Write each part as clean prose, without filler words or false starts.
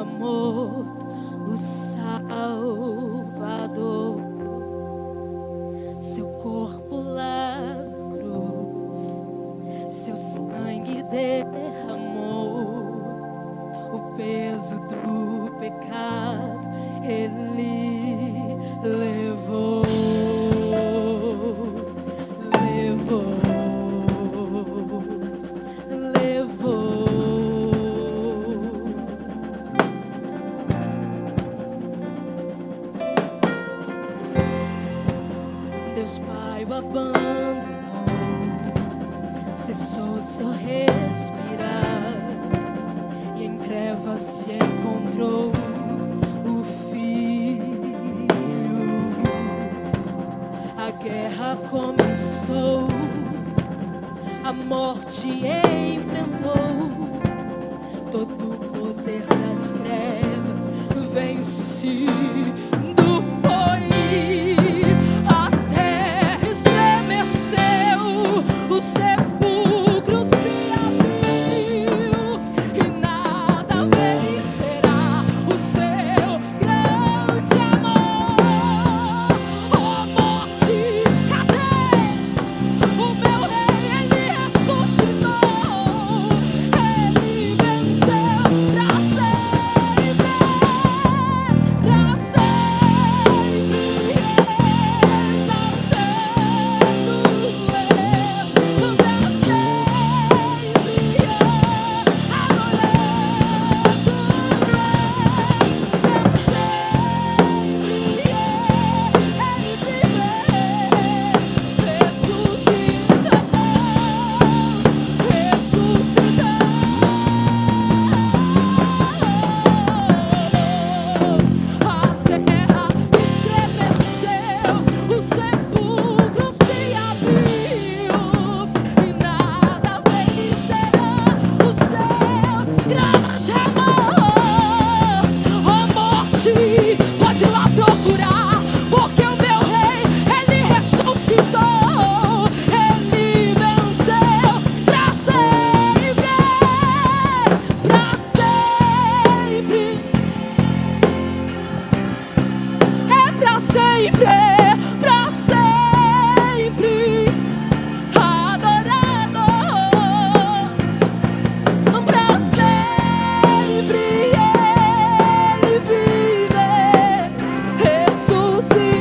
amor, o Salvador. Seu corpo lá na cruz, seu sangue derramou, o peso do pecado Ele levou. Deus Pai o abandonou, cessou seu respirar, e em trevas se encontrou o Filho. A guerra começou, a morte enfrentou, todo o poder das trevas vencido foi. A terra estremeceu, o sepulcro se abriu, e nada vencerá o seu grande amor. Oh morte, cadê o meu rei? Ele ressuscitou, ele venceu pra sempre, pra sempre, pode ir lá procurar, porque o meu rei, ele ressuscitou, ele venceu pra sempre, é pra sempre, adorado, pra sempre ele vive, ressuscitou,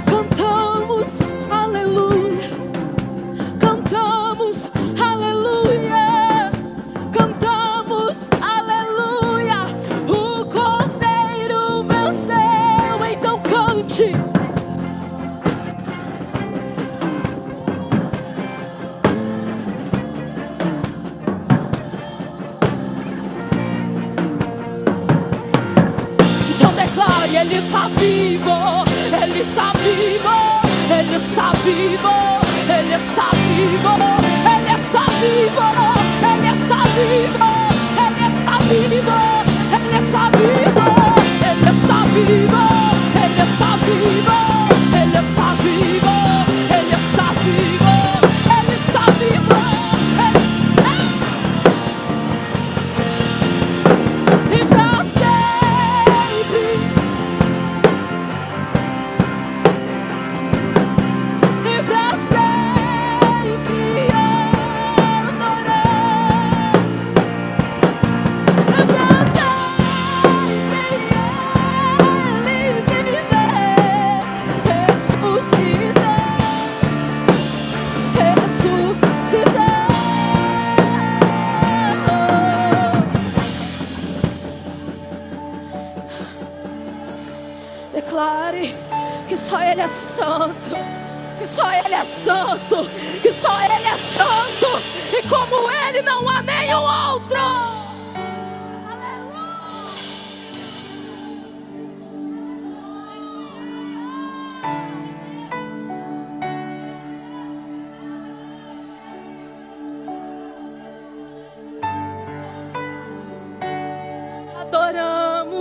cantamos aleluia, cantamos aleluia, cantamos aleluia, o Cordeiro venceu, então cante. Então declare, ele está vivo, ele está vivo, ele está vivo, ele está vivo, ele está vivo, ele está vivo, ele está vivo, ele está vivo, ele está vivo, ele está vivo, ele está vivo, ele está vivo, ele está vivo, e pra sempre, e pra sempre adoramos, e pra sempre ele vive, declare que só Ele é santo, que só Ele é santo, que só Ele é santo, e como Ele não há nenhum outro. Adoramos.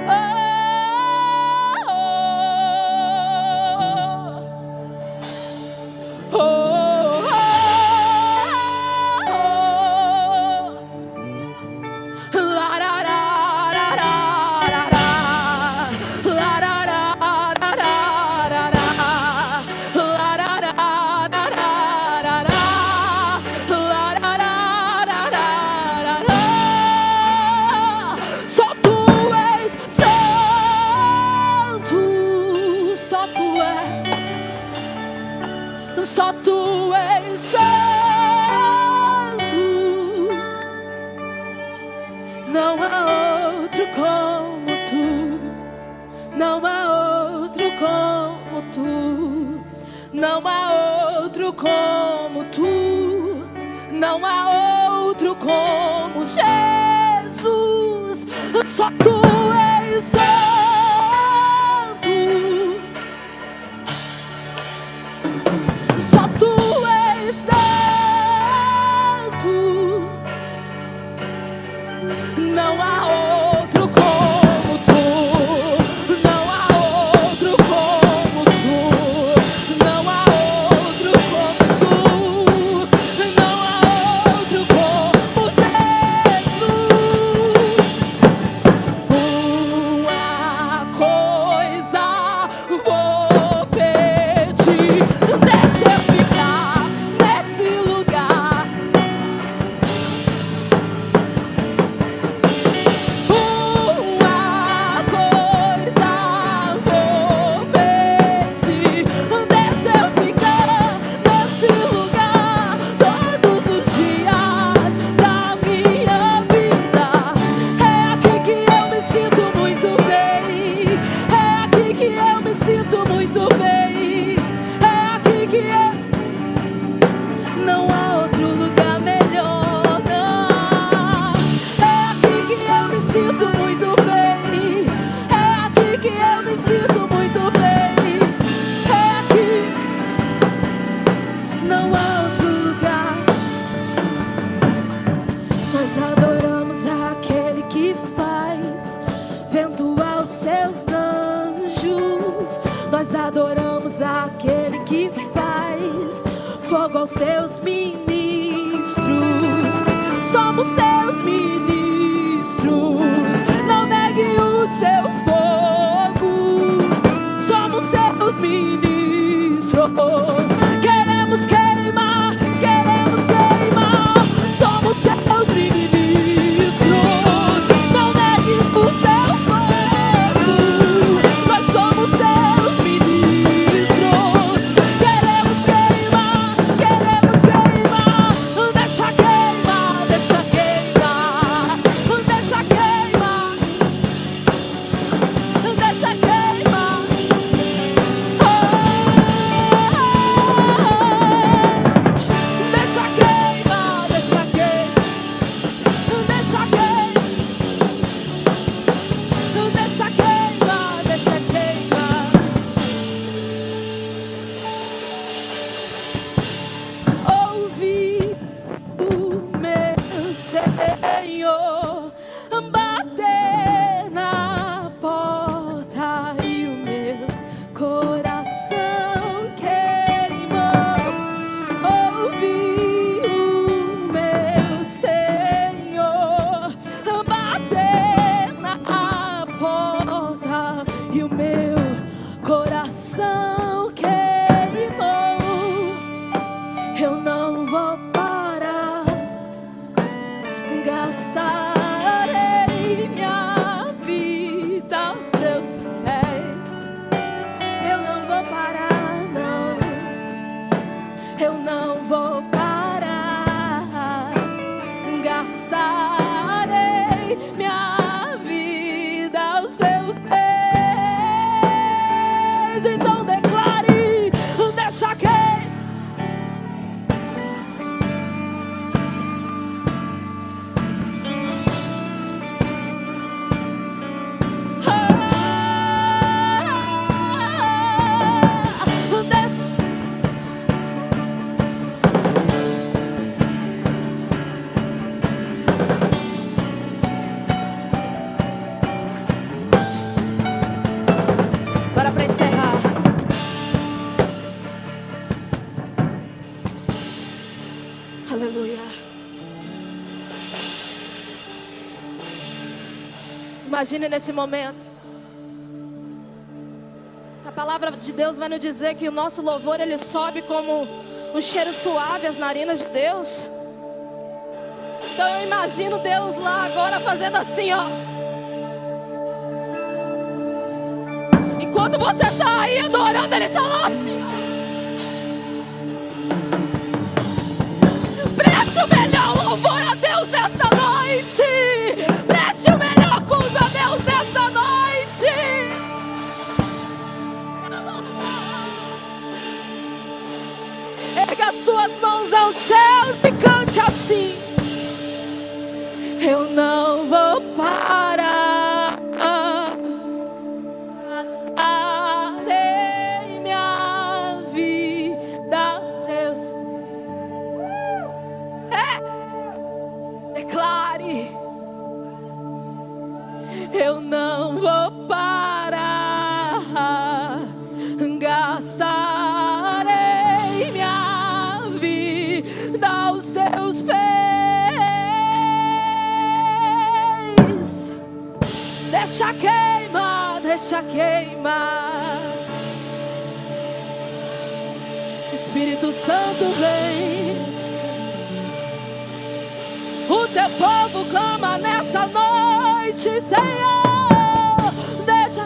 Oh, oh, Não há outro como tu, não há outro como tu, não há outro como Jesus. Só tu és santo, só tu és santo. Não há outro como tu, não há outro como tu, não há outro como tu, não há outro como Jesus. Uma coisa vou pedir, deixa eu ficar nesse lugar. Nós adoramos aquele que faz fogo aos seus ministros. Somos seus ministros. Não negue o seu fogo. Somos seus ministros. Queremos queimar, queremos queimar. Somos seus ministros. Não negue o seu fogo. Nós somos seus ministros. Queremos queimar, queremos queimar. Deixa queimar, deixa queimar. Deixa queimar, deixa queimar. Deixa queimar, deixa queimar. Deixa queimar, deixa queimar. Ouvi o meu Senhor bater na porta e o meu coração queimou. Ouvi o meu Senhor bater na porta e o meu coração queimou. Eu não vou parar, gastarei minha vida aos seus pés. Eu não vou parar, não. Eu não vou parar, gastarei minha vida aos seus pés. Então declare, deixa que agora para encerrar. Aleluia. Imagine nesse momento. A palavra de Deus vai nos dizer que o nosso louvor ele sobe como um cheiro suave às narinas de Deus. Então eu imagino Deus lá agora fazendo assim, ó. Enquanto você está aí adorando, Ele está lá assim, ó. Preste o melhor louvor a Deus essa noite. Preste o melhor culto a Deus essa noite. assim: eu não vou parar, gastarei minha vida aos seus pés. Declare: eu não vou parar, gastarei minha vida aos teus pés. Deixa queimar, deixa queimar. Espírito Santo vem. O teu povo clama nessa noite, Senhor. Deixa.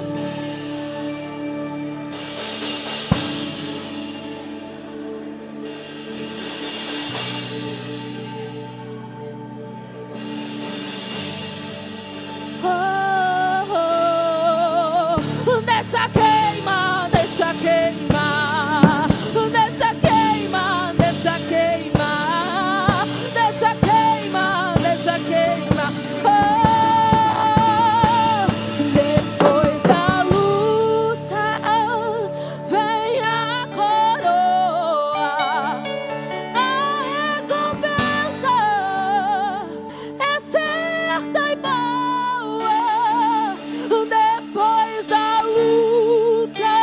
Deixa queimar, deixa queimar, deixa queimar, deixa queimar, deixa queimar, deixa queimar. Depois da luta vem a coroa, a recompensa é certa e boa. Depois da luta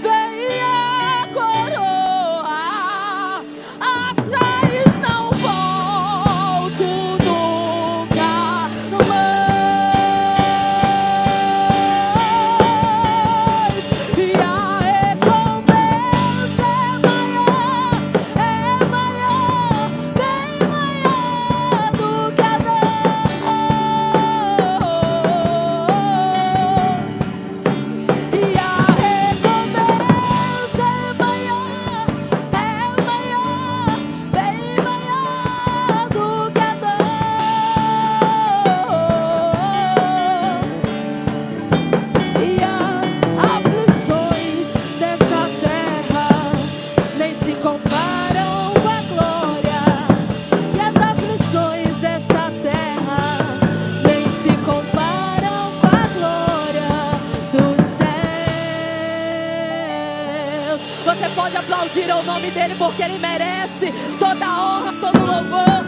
vem a coroa, atrás não volto nunca mais. E a recompensa é maior, bem maior do que a dor. E a recompensa é maior, bem maior do que a dor. E as aflições dessa terra nem se comparam com a glória. E as aflições dessa terra nem se comparam com a glória dos céus. Você pode aplaudir ao nome dele, porque ele merece toda a honra, todo o louvor.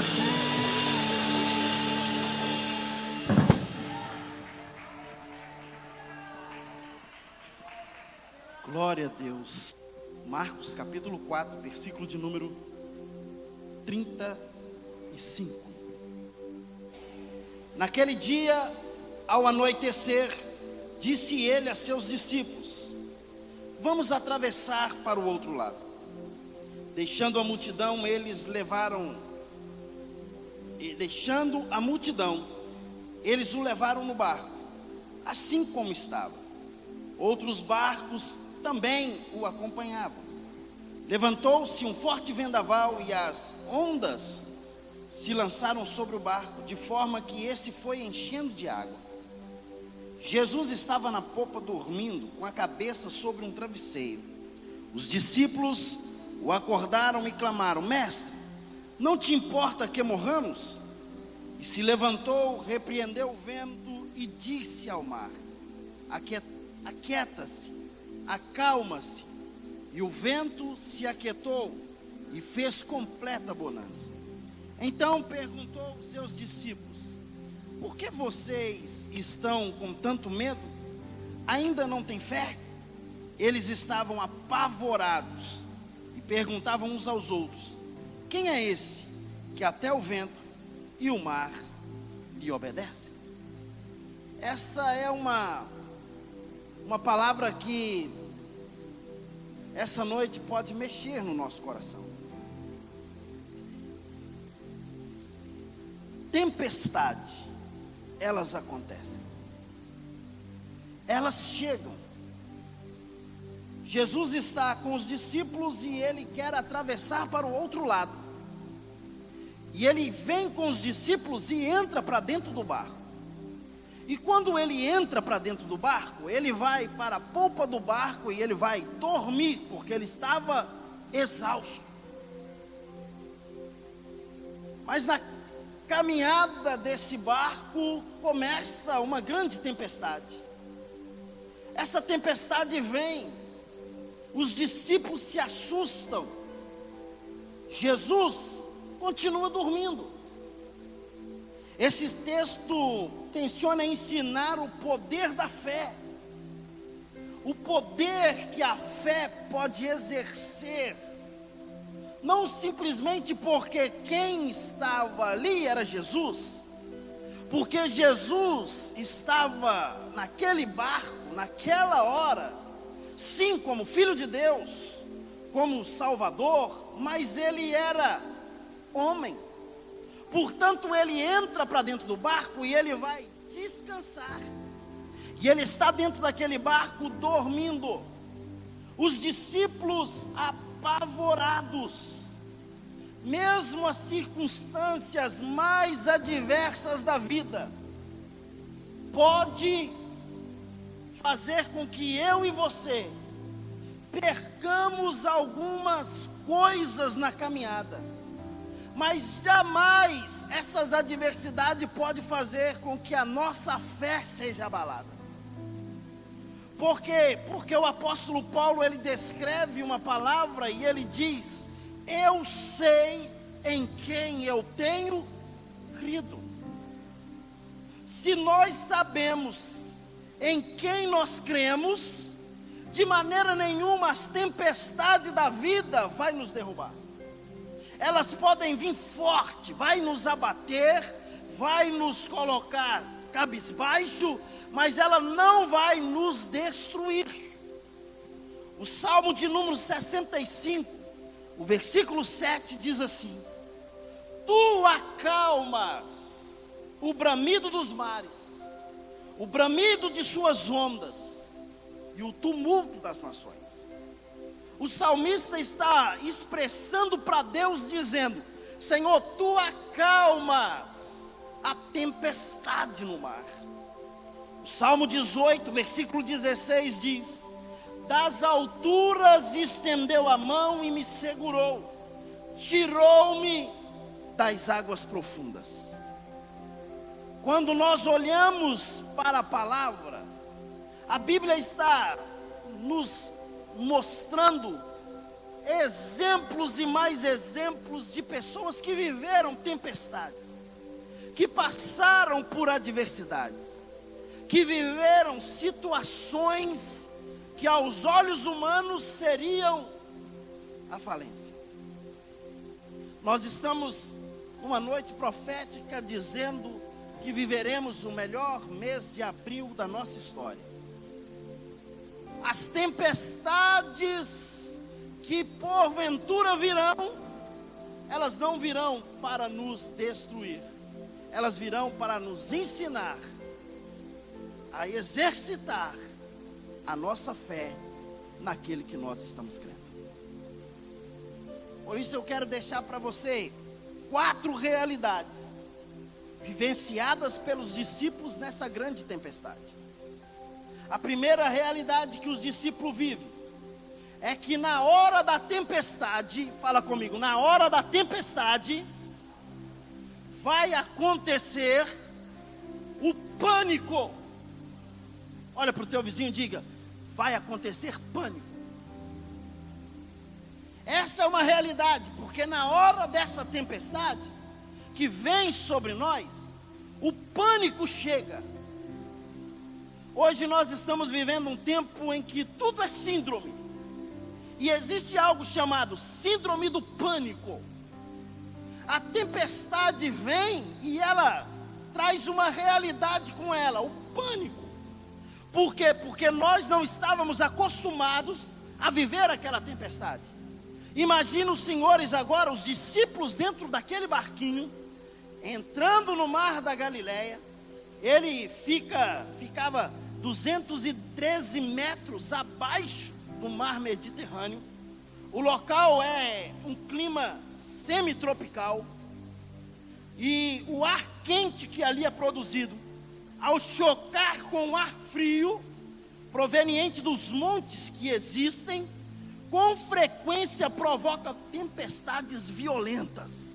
Glória a Deus. Marcos capítulo 4, versículo de número 35. Naquele dia, ao anoitecer, disse ele a seus discípulos: vamos atravessar para o outro lado. Deixando a multidão, eles o levaram no barco, assim como estava. Outros barcos também o acompanhavam. Levantou-se um forte vendaval e as ondas se lançaram sobre o barco, de forma que esse foi enchendo de água. Jesus estava na popa dormindo, com a cabeça sobre um travesseiro. Os discípulos o acordaram e clamaram: mestre, não te importa que morramos? E se levantou, repreendeu o vento e disse ao mar: aquieta-se, acalma-se. E o vento se aquietou e fez completa bonança. Então perguntou aos seus discípulos: por que vocês estão com tanto medo? Ainda não têm fé? Eles estavam apavorados e perguntavam uns aos outros: quem é esse que até o vento e o mar lhe obedecem? Essa é uma palavra que essa noite pode mexer no nosso coração. Tempestades, elas acontecem, elas chegam. Jesus está com os discípulos e ele quer atravessar para o outro lado. E ele vem com os discípulos e entra para dentro do barco. E quando ele entra para dentro do barco, ele vai para a polpa do barco e ele vai dormir, porque ele estava exausto. Mas na caminhada desse barco começa uma grande tempestade. Essa tempestade vem, os discípulos se assustam, Jesus continua dormindo. Esse texto tenciona ensinar o poder da fé, o poder que a fé pode exercer, não simplesmente porque quem estava ali era Jesus, porque Jesus estava naquele barco, naquela hora, sim, como Filho de Deus, como Salvador, mas ele era homem. Portanto, ele entra para dentro do barco e ele vai descansar. E ele está dentro daquele barco dormindo. Os discípulos apavorados, mesmo as circunstâncias mais adversas da vida, pode fazer com que eu e você percamos algumas coisas na caminhada, mas jamais essas adversidades podem fazer com que a nossa fé seja abalada. Por quê? Porque o apóstolo Paulo, ele descreve uma palavra e ele diz: eu sei em quem eu tenho crido. Se nós sabemos em quem nós cremos, de maneira nenhuma as tempestades da vida vai nos derrubar. Elas podem vir forte, vai nos abater, vai nos colocar cabisbaixo, mas ela não vai nos destruir. O Salmo de número 65, o versículo 7 diz assim: tu acalmas o bramido dos mares, o bramido de suas ondas e o tumulto das nações. O salmista está expressando para Deus, dizendo: Senhor, tu acalmas a tempestade no mar. O Salmo 18, versículo 16 diz: das alturas estendeu a mão e me segurou, tirou-me das águas profundas. Quando nós olhamos para a palavra, a Bíblia está nos mostrando exemplos e mais exemplos de pessoas que viveram tempestades, que passaram por adversidades, que viveram situações que aos olhos humanos seriam a falência. Nós estamos numa noite profética dizendo que viveremos o melhor mês de abril da nossa história. As tempestades que porventura virão, elas não virão para nos destruir, elas virão para nos ensinar a exercitar a nossa fé naquele que nós estamos crendo. Por isso eu quero deixar para você 4 realidades vivenciadas pelos discípulos nessa grande tempestade. A primeira realidade que os discípulos vivem é que na hora da tempestade, fala comigo, na hora da tempestade vai acontecer o pânico. Olha para o teu vizinho e diga: vai acontecer pânico. Essa é uma realidade, porque na hora dessa tempestade que vem sobre nós, o pânico chega. Hoje nós estamos vivendo um tempo em que tudo é síndrome, e existe algo chamado síndrome do pânico. A tempestade vem e ela traz uma realidade com ela, o pânico. Por quê? Porque nós não estávamos acostumados a viver aquela tempestade. Imagina os senhores agora, os discípulos dentro daquele barquinho, entrando no mar da Galileia. Ele ficava 213 metros abaixo do mar Mediterrâneo. O local é um clima semitropical, e o ar quente que ali é produzido, ao chocar com o ar frio, proveniente dos montes que existem, com frequência provoca tempestades violentas.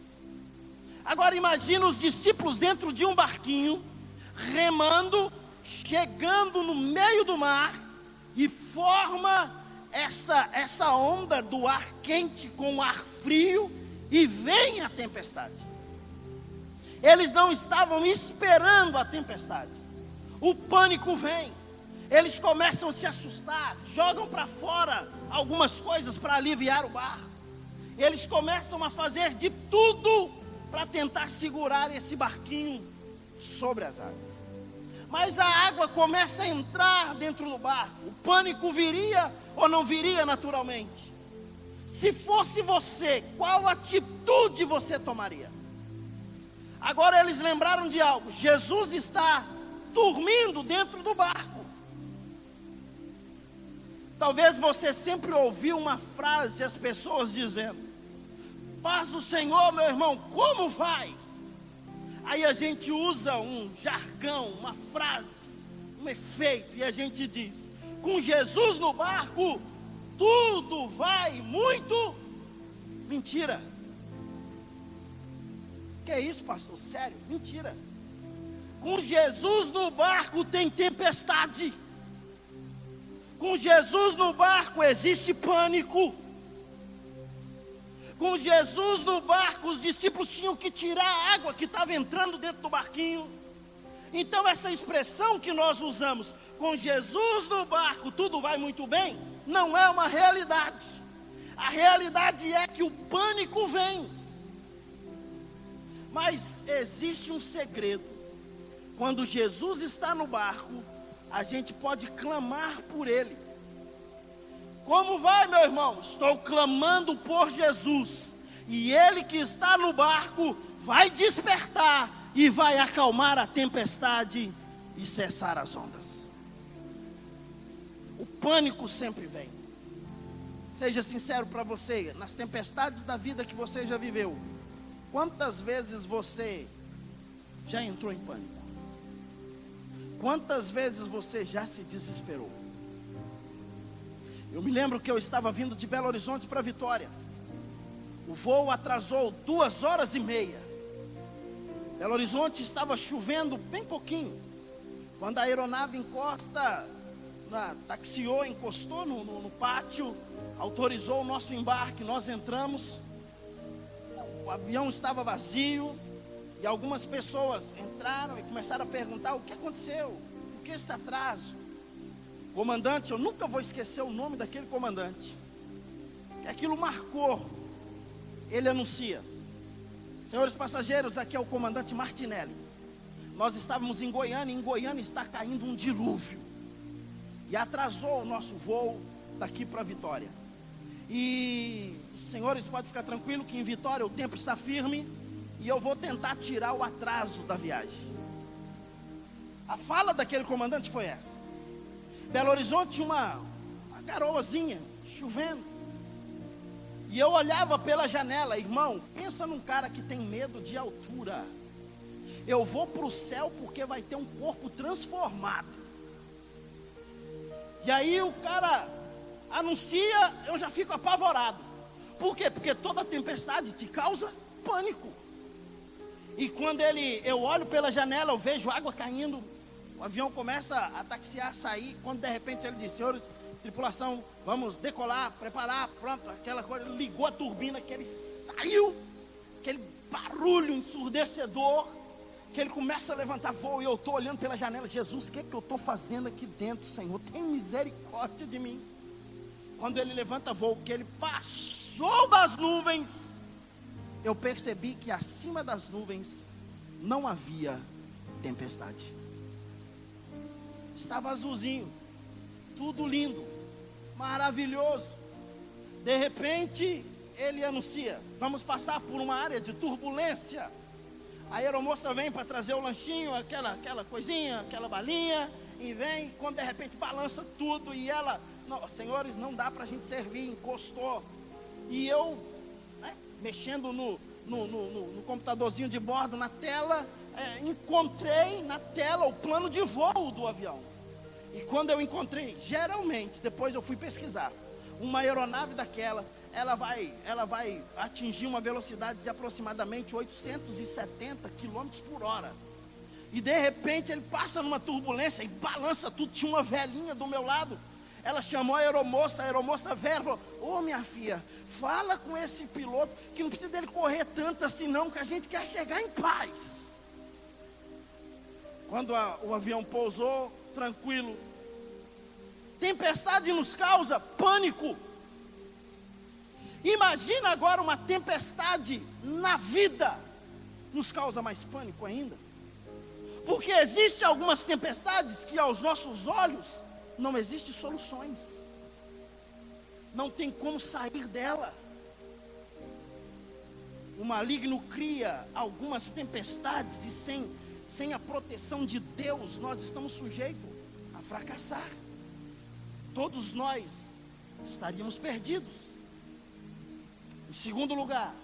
Agora imagina os discípulos dentro de um barquinho, remando, chegando no meio do mar, e forma essa onda do ar quente com o ar frio, e vem a tempestade. Eles não estavam esperando a tempestade. O pânico vem. Eles começam a se assustar, jogam para fora algumas coisas para aliviar o barco. Eles começam a fazer de tudo para tentar segurar esse barquinho sobre as águas. Mas a água começa a entrar dentro do barco. O pânico viria ou não viria naturalmente? Se fosse você, qual atitude você tomaria? Agora eles lembraram de algo. Jesus está dormindo dentro do barco. Talvez você sempre ouviu uma frase, as pessoas dizendo: paz do Senhor, meu irmão, como vai? Aí a gente usa um jargão, uma frase, um efeito, e a gente diz: com Jesus no barco, tudo vai muito. Mentira. Que é isso, pastor? Sério? Mentira. Com Jesus no barco tem tempestade. Com Jesus no barco existe pânico. Com Jesus no barco, os discípulos tinham que tirar a água que estava entrando dentro do barquinho. Então essa expressão que nós usamos, com Jesus no barco tudo vai muito bem, não é uma realidade. A realidade é que o pânico vem. Mas existe um segredo. Quando Jesus está no barco, a gente pode clamar por Ele. Como vai, meu irmão? Estou clamando por Jesus. E Ele que está no barco vai despertar e vai acalmar a tempestade e cessar as ondas. O pânico sempre vem. Seja sincero para você, nas tempestades da vida que você já viveu, quantas vezes você já entrou em pânico? Quantas vezes você já se desesperou? Eu me lembro que eu estava vindo de Belo Horizonte para Vitória. O voo atrasou 2h30. Belo Horizonte estava chovendo bem pouquinho. Quando a aeronave taxiou, encostou no pátio, autorizou o nosso embarque, nós entramos. O avião estava vazio. E algumas pessoas entraram e começaram a perguntar: o que aconteceu? Por que esse atraso? Comandante, eu nunca vou esquecer o nome daquele comandante, que aquilo marcou. Ele anuncia: senhores passageiros, aqui é o comandante Martinelli. Nós estávamos em Goiânia, e em Goiânia está caindo um dilúvio, e atrasou o nosso voo daqui para Vitória. E os senhores podem ficar tranquilos que em Vitória o tempo está firme, e eu vou tentar tirar o atraso da viagem. A fala daquele comandante foi essa. Belo Horizonte, uma garoazinha, chovendo. E eu olhava pela janela. Irmão, pensa num cara que tem medo de altura. Eu vou para o céu porque vai ter um corpo transformado. E aí o cara anuncia, eu já fico apavorado. Por quê? Porque toda tempestade te causa pânico. E quando eu olho pela janela, eu vejo água caindo, o avião começa a taxiar, sair, quando de repente ele diz: senhores, tripulação, vamos decolar, preparar, pronto, aquela coisa, ele ligou a turbina, que ele saiu, aquele barulho ensurdecedor, que ele começa a levantar voo, e eu estou olhando pela janela: Jesus, o que é que eu estou fazendo aqui dentro, Senhor? Tem misericórdia de mim. Quando ele levanta voo, que ele passou das nuvens, eu percebi que acima das nuvens não havia tempestade. Estava azulzinho, tudo lindo, maravilhoso. De repente, ele anuncia: vamos passar por uma área de turbulência. A aeromoça vem para trazer o lanchinho, aquela coisinha, aquela balinha, e vem, quando de repente balança tudo, e ela: não, senhores, não dá para a gente servir, encostou. E eu, mexendo no computadorzinho de bordo, na tela, encontrei na tela o plano de voo do avião. E quando eu encontrei, geralmente, depois eu fui pesquisar, uma aeronave daquela, ela vai atingir uma velocidade de aproximadamente 870 quilômetros por hora. E de repente ele passa numa turbulência e balança tudo. Tinha uma velhinha do meu lado. Ela chamou a aeromoça velha, falou: ô minha filha, fala com esse piloto que não precisa dele correr tanto assim não, que a gente quer chegar em paz. Quando o avião pousou, tranquilo. Tempestade nos causa pânico. Imagina agora uma tempestade na vida, nos causa mais pânico ainda. Porque existem algumas tempestades que aos nossos olhos não existem soluções. Não tem como sair dela. O maligno cria algumas tempestades e sem a proteção de Deus, nós estamos sujeitos a fracassar. Todos nós estaríamos perdidos. Em segundo lugar,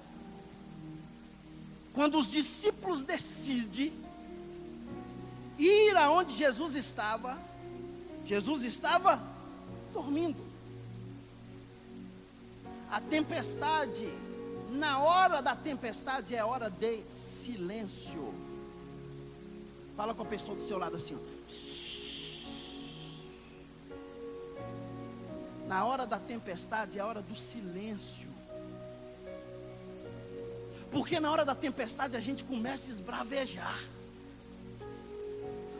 quando os discípulos decidem ir aonde Jesus estava dormindo. A tempestade, na hora da tempestade, é hora de silêncio. Fala com a pessoa do seu lado assim, ó. Na hora da tempestade é a hora do silêncio. Porque na hora da tempestade a gente começa a esbravejar.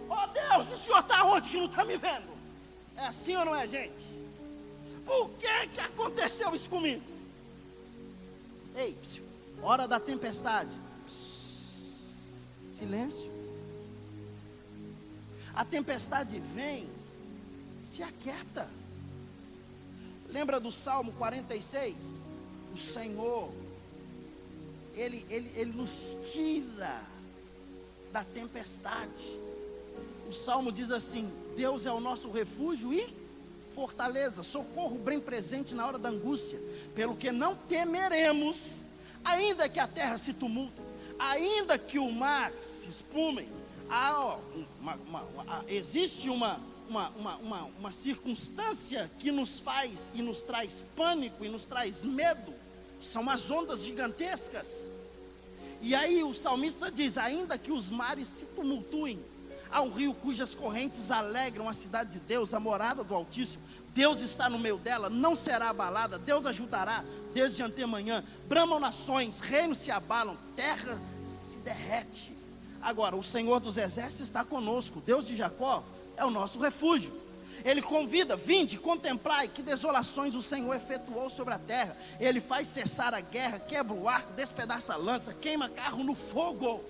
Oh Deus, o Senhor está onde que não está me vendo? É assim ou não é, gente? Por que aconteceu isso comigo? Ei, hora da tempestade. Silêncio. A tempestade vem, se aquieta. Lembra do Salmo 46? O Senhor, Ele nos tira da tempestade. O Salmo diz assim: Deus é o nosso refúgio e fortaleza, socorro bem presente na hora da angústia, pelo que não temeremos, ainda que a terra se tumulte, ainda que o mar se espume. Existe uma circunstância que nos faz e nos traz pânico e nos traz medo, são as ondas gigantescas. E aí o salmista diz: ainda que os mares se tumultuem, há um rio cujas correntes alegram a cidade de Deus, a morada do Altíssimo. Deus está no meio dela, não será abalada. Deus ajudará desde antemanhã. Bramam nações, reinos se abalam, terra se derrete. Agora, o Senhor dos Exércitos está conosco. Deus de Jacó é o nosso refúgio. Ele convida: vinde, contemplai que desolações o Senhor efetuou sobre a terra. Ele faz cessar a guerra, quebra o arco, despedaça a lança, queima carro no fogo.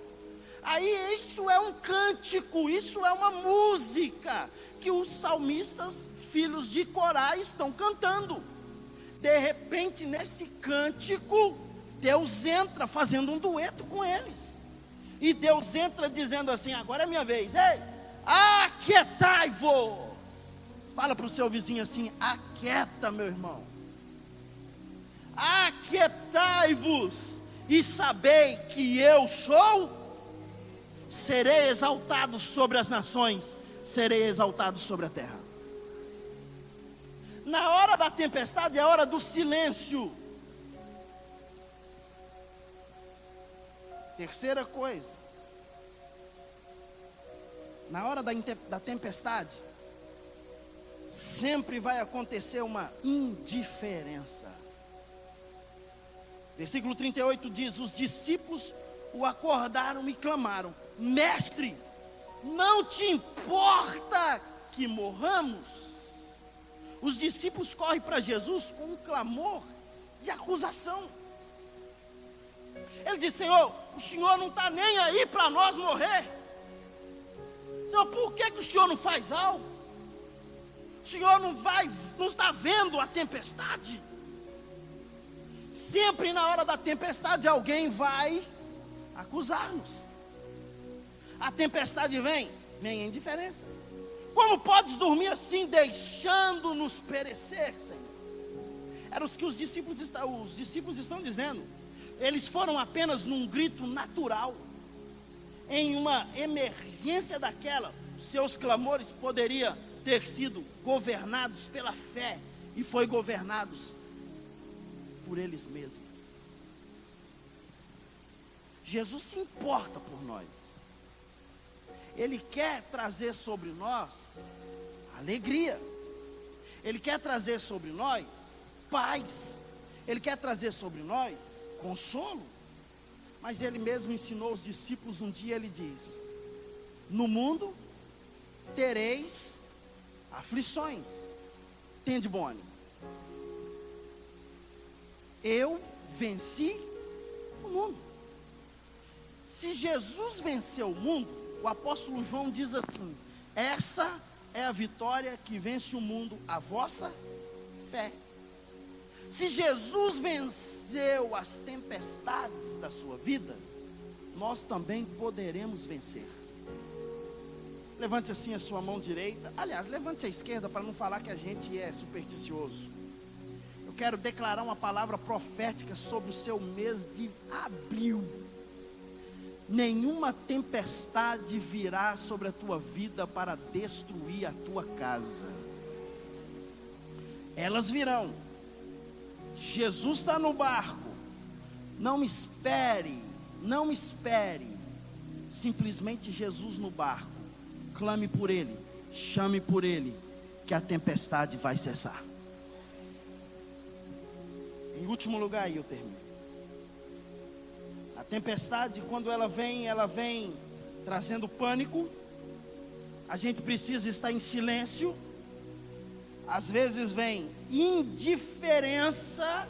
Aí isso é um cântico, isso é uma música que os salmistas, filhos de Corá, estão cantando. De repente, nesse cântico, Deus entra fazendo um dueto com eles. E Deus entra dizendo assim: agora é minha vez. Ei, aquietai-vos. Fala para o seu vizinho assim: aquieta, meu irmão. Aquietai-vos e sabei que eu sou. Serei exaltado sobre as nações, serei exaltado sobre a terra. Na hora da tempestade é a hora do silêncio. Terceira coisa, na hora da tempestade, sempre vai acontecer uma indiferença. Versículo 38 diz: os discípulos o acordaram e clamaram: mestre, não te importa que morramos? Os discípulos correm para Jesus com um clamor de acusação. Ele diz: Senhor, o Senhor não está nem aí para nós morrer. Senhor, por que o Senhor não faz algo? O Senhor não está vendo a tempestade? Sempre na hora da tempestade alguém vai acusar-nos. A tempestade vem em indiferença. Como podes dormir assim, deixando-nos perecer, Senhor? Era o que os discípulos estão dizendo. Eles foram apenas num grito natural. Em uma emergência daquela, seus clamores poderiam ter sido governados pela fé, e foi governados por eles mesmos. Jesus se importa por nós. Ele quer trazer sobre nós alegria. Ele quer trazer sobre nós paz. Ele quer trazer sobre nós consolo. Mas ele mesmo ensinou os discípulos um dia, ele diz: no mundo tereis aflições, tende bom ânimo. Eu venci o mundo. Se Jesus venceu o mundo, o apóstolo João diz assim: essa é a vitória que vence o mundo, a vossa fé. Se Jesus venceu as tempestades da sua vida, nós também poderemos vencer. Levante assim a sua mão direita. Aliás, levante a esquerda para não falar que a gente é supersticioso. Eu quero declarar uma palavra profética sobre o seu mês de abril. Nenhuma tempestade virá sobre a tua vida para destruir a tua casa. Elas virão. Jesus está no barco. Não espere simplesmente Jesus no barco. Clame por Ele, chame por Ele, que a tempestade vai cessar. Em último lugar, eu termino. A tempestade, quando ela vem trazendo pânico. A gente precisa estar em silêncio. Às vezes vem indiferença.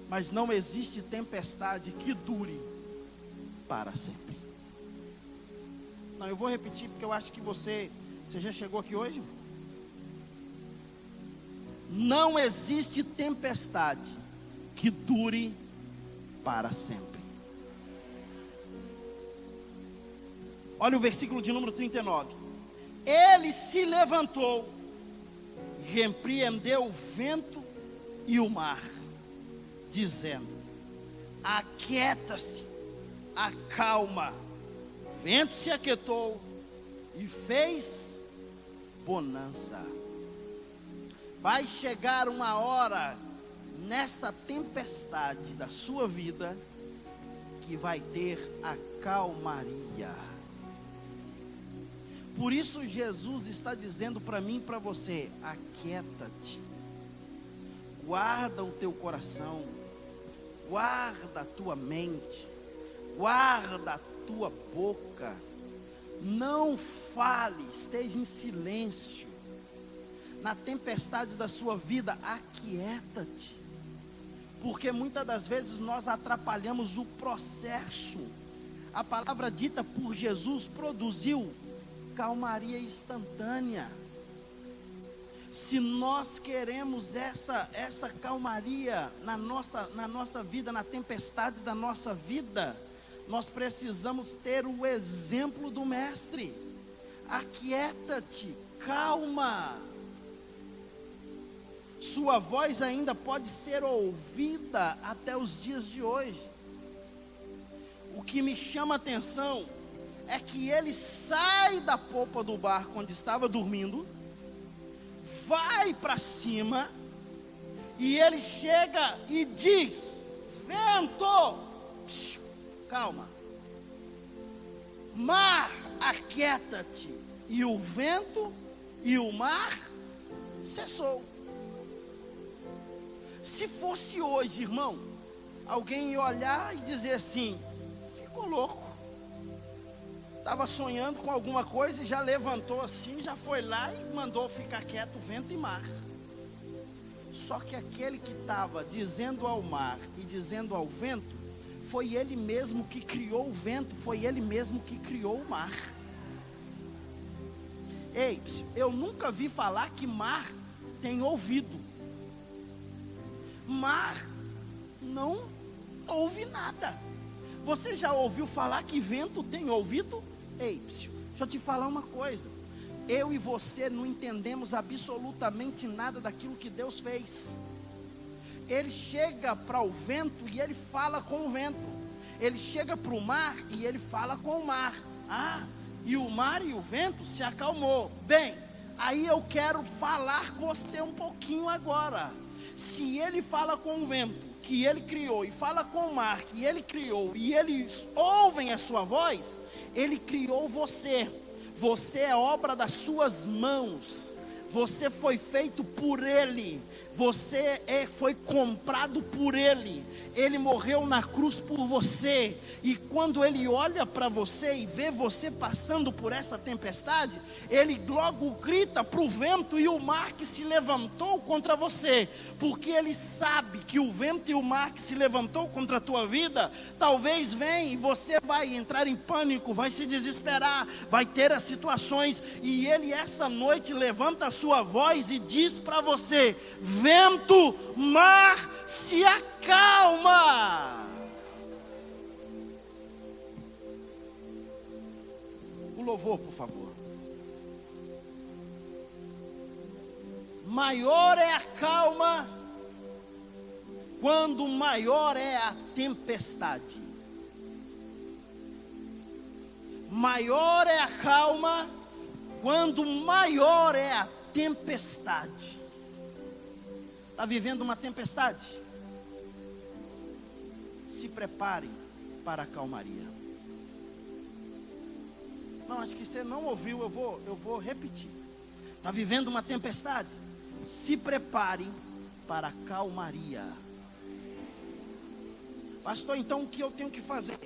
Mas não existe tempestade que dure para sempre. Não, eu vou repetir porque eu acho que você já chegou aqui hoje? Não existe tempestade que dure para sempre. Olha o versículo de número 39. Ele se levantou, repreendeu o vento e o mar, dizendo: aquieta-se, acalma. O vento se aquietou e fez bonança. Vai chegar uma hora nessa tempestade da sua vida que vai ter a calmaria. Por isso Jesus está dizendo para mim e para você: aquieta-te, guarda o teu coração, guarda a tua mente, guarda a tua boca, não fale, esteja em silêncio. Na tempestade da sua vida, aquieta-te, porque muitas das vezes nós atrapalhamos o processo. A palavra dita por Jesus produziu calmaria instantânea. Se nós queremos essa calmaria na nossa vida, na tempestade da nossa vida, nós precisamos ter o exemplo do Mestre. Aquieta-te, calma. Sua voz ainda pode ser ouvida até os dias de hoje. O que me chama a atenção é que ele sai da popa do barco onde estava dormindo, vai para cima, e ele chega e diz: vento, calma, mar, aquieta-te. E o vento e o mar cessou. Se fosse hoje, irmão, alguém ia olhar e dizer assim: ficou louco, estava sonhando com alguma coisa e já levantou assim, já foi lá e mandou ficar quieto vento e mar. Só que aquele que estava dizendo ao mar e dizendo ao vento, foi ele mesmo que criou o vento, foi ele mesmo que criou o mar. Ei, eu nunca vi falar que mar tem ouvido. Mar não ouve nada. Você já ouviu falar que vento tem ouvido? Ei, deixa eu te falar uma coisa. Eu e você não entendemos absolutamente nada daquilo que Deus fez. Ele chega para o vento e ele fala com o vento. Ele chega para o mar e ele fala com o mar. E o mar e o vento se acalmou. Bem, aí eu quero falar com você um pouquinho agora. Se ele fala com o vento, que ele criou, e fala com o mar, que ele criou, e eles ouvem a sua voz, ele criou você. Você é obra das suas mãos. Você foi feito por ele. Você foi comprado por ele. Ele morreu na cruz por você. E quando ele olha para você e vê você passando por essa tempestade, ele logo grita para o vento e o mar que se levantou contra você, porque ele sabe que o vento e o mar que se levantou contra a tua vida, talvez venha e você vai entrar em pânico, vai se desesperar, vai ter as situações, e ele essa noite levanta a sua voz e diz para você: vento, mar, se acalma. O louvor, por favor. Maior é a calma quando maior é a tempestade. Maior é a calma quando maior é a tempestade. Está vivendo uma tempestade? Se prepare para a calmaria. Não, acho que você não ouviu, eu vou repetir. Está vivendo uma tempestade? Se prepare para a calmaria. Pastor, então o que eu tenho que fazer?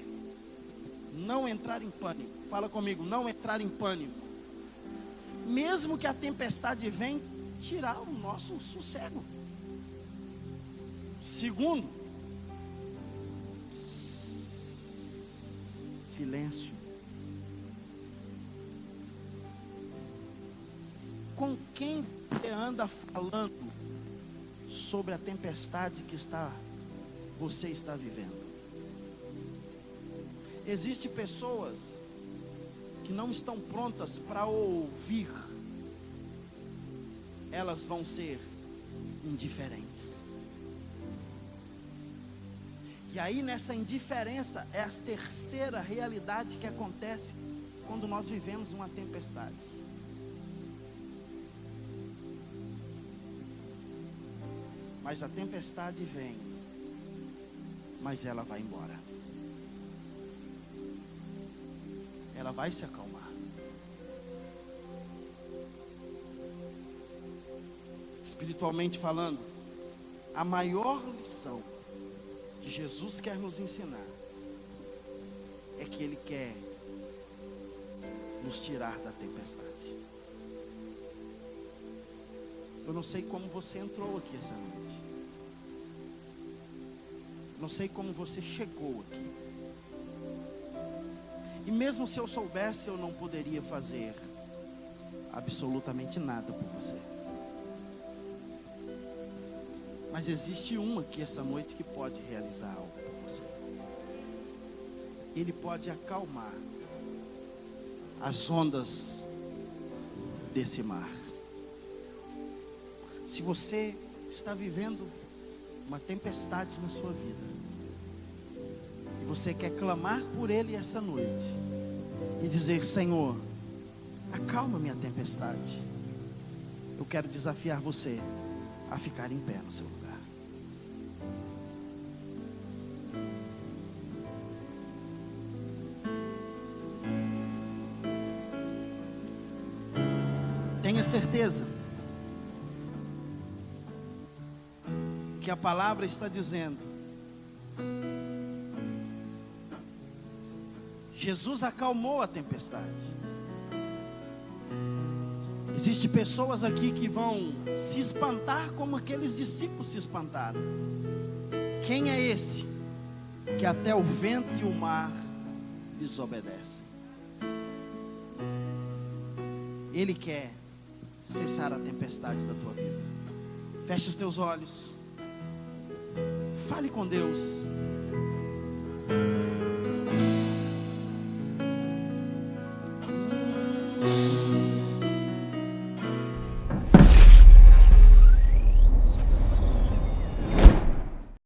Não entrar em pânico. Fala comigo, não entrar em pânico. Mesmo que a tempestade venha tirar o nosso sossego. Segundo, silêncio. Com quem você anda falando sobre a tempestade que você está vivendo? Existem pessoas que não estão prontas para ouvir. Elas vão ser indiferentes. E aí nessa indiferença é a terceira realidade que acontece quando nós vivemos uma tempestade. Mas a tempestade vem, mas ela vai embora. Ela vai se acalmar. Espiritualmente falando, a maior lição que Jesus quer nos ensinar é que Ele quer nos tirar da tempestade. Eu não sei como você entrou aqui essa noite. Não sei como você chegou aqui. E mesmo se eu soubesse, eu não poderia fazer absolutamente nada por você. Mas existe um aqui essa noite que pode realizar algo por você. Ele pode acalmar as ondas desse mar. Se você está vivendo uma tempestade na sua vida, e você quer clamar por Ele essa noite, e dizer: Senhor, acalma minha tempestade, eu quero desafiar você a ficar em pé no seu lugar. Tenha certeza que a palavra está dizendo: Jesus acalmou a tempestade. Existem pessoas aqui que vão se espantar como aqueles discípulos se espantaram. Quem é esse que até o vento e o mar lhes obedecem? Ele quer cessar a tempestade da tua vida. Feche os teus olhos. Fale com Deus.